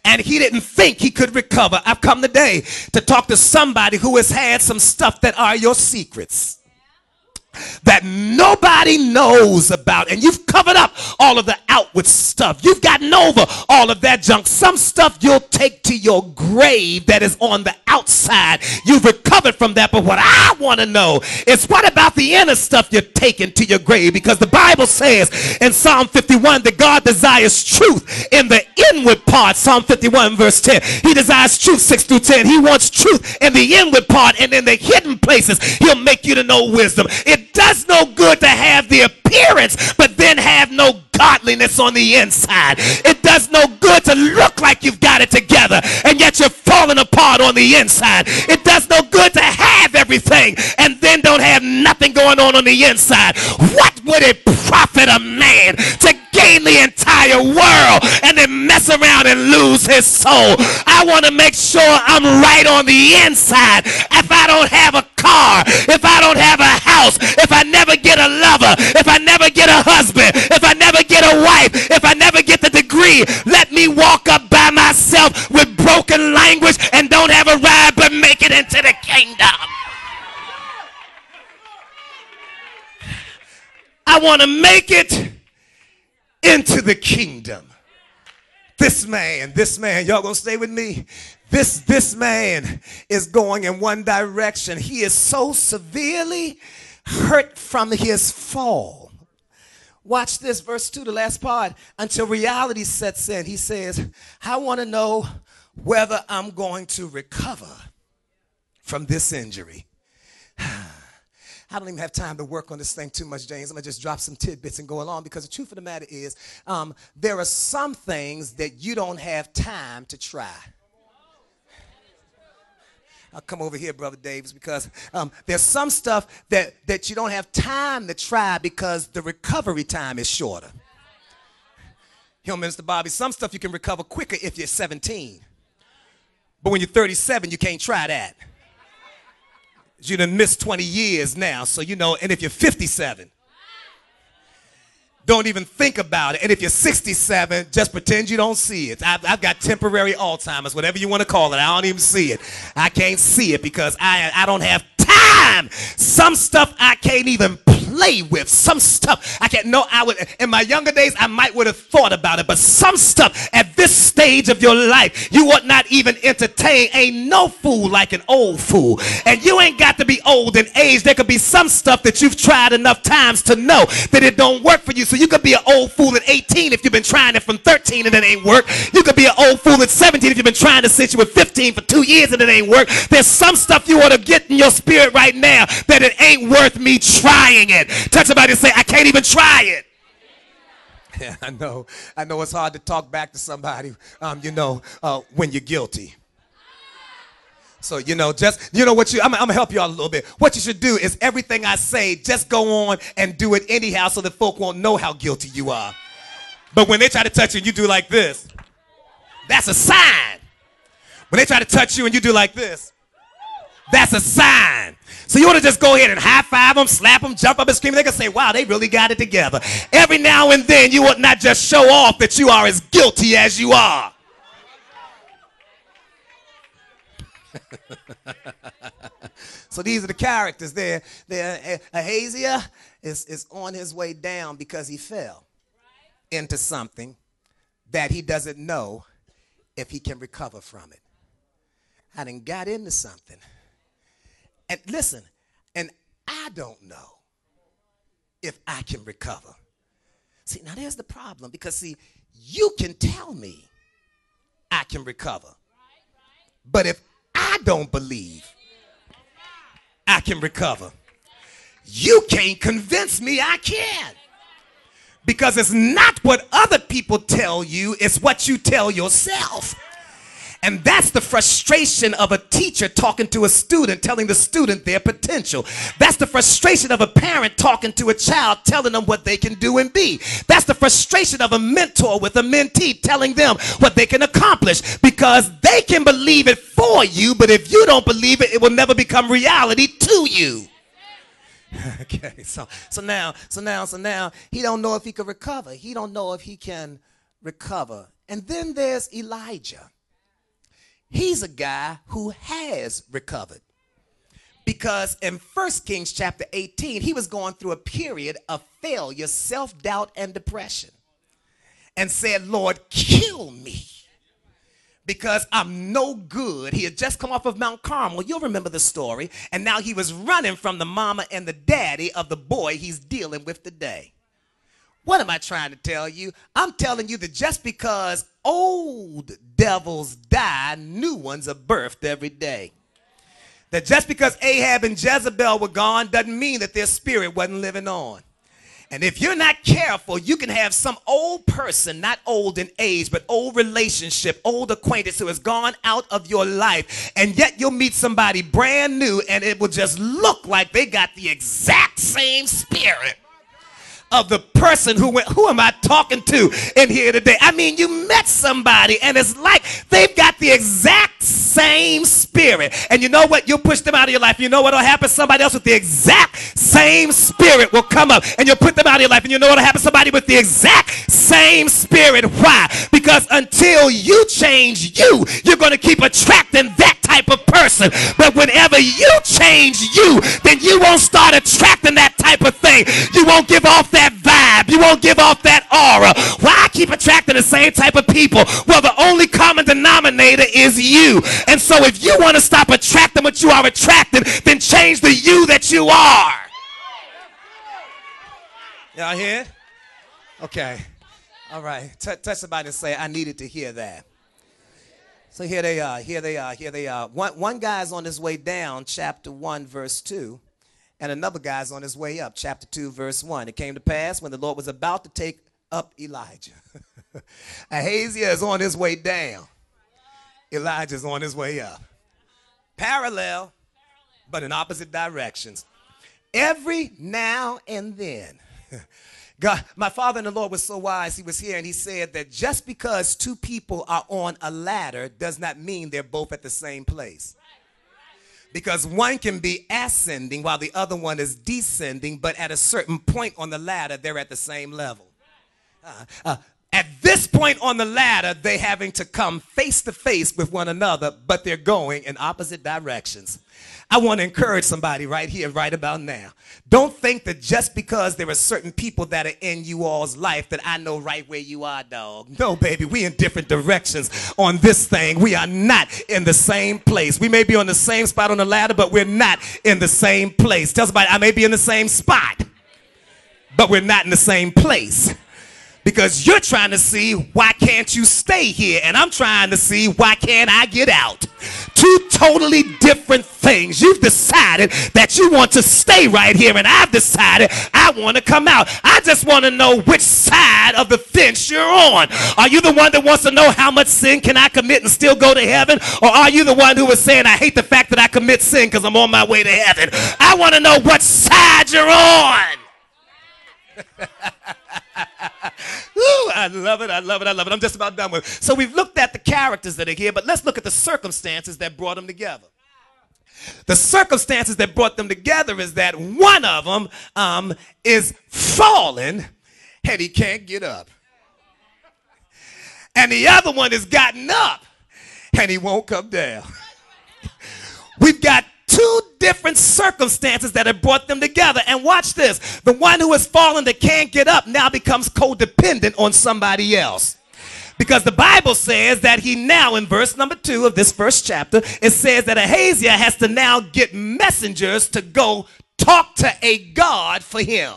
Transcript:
and he didn't think he could recover. I've come today to talk to somebody who has had some stuff that are your secrets that nobody knows about, and you've covered up all of the outward stuff. You've gotten over all of that junk. Some stuff you'll take to your grave that is on the outside. You've recovered from that, but what I want to know is what about the inner stuff you're taking to your grave? Because the Bible says in Psalm 51 that God desires truth in the inward part. Psalm 51 verse 10. He desires truth 6 through 10. He wants truth in the inward part, and in the hidden places he'll make you to know wisdom. It does no good to have the appearance but then have no godliness on the inside. It does no good to look like you've got it together and yet you're falling apart on the inside. It does no good to have everything and then don't have nothing going on the inside. What would it profit a man to gain the entire world and then mess around and lose his soul? I want to make sure I'm right on the inside. If I don't have a car, if I don't have a house, if I never get a lover, if I never get a husband, if I never get a wife, if I never get the degree, let me walk up by myself with broken language and don't have a ride but make it into the kingdom. I want to make it into the kingdom. This man, y'all gonna stay with me? This man is going in one direction. He is so severely hurt from his fall. Watch this, verse 2, the last part. Until reality sets in, he says, I want to know whether I'm going to recover from this injury. I don't even have time to work on this thing too much, James. I'm going to just drop some tidbits and go along, because the truth of the matter is there are some things that you don't have time to try. I'll come over here, Brother Davis, because there's some stuff that you don't have time to try because the recovery time is shorter. You know, Minister Bobby, some stuff you can recover quicker if you're 17. But when you're 37, you can't try that. You done missed 20 years now, so you know, and if you're 57, don't even think about it. And if you're 67, just pretend you don't see it. I've got temporary Alzheimer's, whatever you want to call it. I don't even see it. I can't see it because I don't have time. Some stuff I can't even play with. Some stuff I can't. No, I would. In my younger days, I might would have thought about it. But some stuff at this stage of your life, you would not even entertain. Ain't no fool like an old fool. And you ain't got to be old in age. There could be some stuff that you've tried enough times to know that it don't work for you. So you could be an old fool at 18 if you've been trying it from 13 and it ain't work. You could be an old fool at 17 if you've been trying to sit you with 15 for 2 years and it ain't work. There's some stuff you ought to get in your spirit right now that it ain't worth me trying it. Touch somebody and say, I can't even try it. Yeah, I know it's hard to talk back to somebody, when you're guilty. So, I'm going to help you out a little bit. What you should do is everything I say, just go on and do it anyhow so that folk won't know how guilty you are. But when they try to touch you and you do like this, that's a sign. When they try to touch you and you do like this, that's a sign. So you want to just go ahead and high five them, slap them, jump up and scream. They can say, wow, they really got it together. Every now and then you ought not just show off that you are as guilty as you are. So these are the characters there. Ahaziah is on his way down because he fell into something that he doesn't know if he can recover from it. I done got into something. And listen, and I don't know if I can recover. See, now there's the problem, because see, you can tell me I can recover. But if I don't believe I can recover, you can't convince me I can. Because it's not what other people tell you, it's what you tell yourself. And that's the frustration of a teacher talking to a student, telling the student their potential. That's the frustration of a parent talking to a child, telling them what they can do and be. That's the frustration of a mentor with a mentee, telling them what they can accomplish, because they can believe it for you, but if you don't believe it, it will never become reality to you. Okay, so now he don't know if he can recover. He don't know if he can recover. And then there's Elijah. He's a guy who has recovered. Because in 1 Kings chapter 18, he was going through a period of failure, self-doubt, and depression. And said, Lord, kill me, because I'm no good. He had just come off of Mount Carmel. You'll remember the story. And now he was running from the mama and the daddy of the boy he's dealing with today. What am I trying to tell you? I'm telling you that just because old devils die, new ones are birthed every day. That just because Ahab and Jezebel were gone doesn't mean that their spirit wasn't living on. And if you're not careful, you can have some old person, not old in age, but old relationship, old acquaintance who has gone out of your life. And yet you'll meet somebody brand new and it will just look like they got the exact same spirit of the person who went. Who am I talking to in here today? I mean, you met somebody and it's like they've got the exact same spirit. And you know what? You'll push them out of your life. You know what will happen? Somebody else with the exact same spirit will come up and you'll put them out of your life. And you know what will happen? Somebody with the exact same spirit. Why? Because until you change you, you're going to keep attracting that type of person. But whenever you change you, then you won't start attracting that type of thing. You won't give off that vibe. You won't give off that aura. Why keep attracting the same type of people? Well, the only common denominator is you. And so if you want to stop attracting what you are attracting, then change the you that you are. Y'all hear? Okay. All right. Touch somebody and say, I needed to hear that. So here they are. One guy's on his way down, chapter 1, verse 2. And another guy's on his way up, chapter 2, verse 1. It came to pass when the Lord was about to take up Elijah. Ahaziah is on his way down. Elijah's on his way up. Parallel, but in opposite directions. Every now and then. God, my father in the Lord was so wise, he was here and he said that just because two people are on a ladder does not mean they're both at the same place. Because one can be ascending while the other one is descending, but at a certain point on the ladder, they're at the same level. At this point on the ladder, they're having to come face to face with one another, but they're going in opposite directions. I want to encourage somebody right here, right about now. Don't think that just because there are certain people that are in you all's life that I know right where you are, dog. No, baby, we in different directions on this thing. We are not in the same place. We may be on the same spot on the ladder, but we're not in the same place. Tell somebody, I may be in the same spot, but we're not in the same place. Because you're trying to see why can't you stay here, and I'm trying to see why can't I get out. Two totally different things. You've decided that you want to stay right here, and I've decided I want to come out. I just want to know which side of the fence you're on. Are you the one that wants to know how much sin can I commit and still go to heaven? Or are you the one who is saying, I hate the fact that I commit sin because I'm on my way to heaven? I want to know what side you're on. Ooh, I love it, I love it, I love it. I'm just about done with it. So we've looked at the characters that are here, but let's look at the circumstances that brought them together. The circumstances that brought them together is that one of them is fallen and he can't get up. And the other one has gotten up and he won't come down. We've got two different circumstances that have brought them together. And watch this. The one who has fallen that can't get up now becomes codependent on somebody else. Because the Bible says that he now, in verse number 2 of this first chapter, it says that Ahaziah has to now get messengers to go talk to a God for him.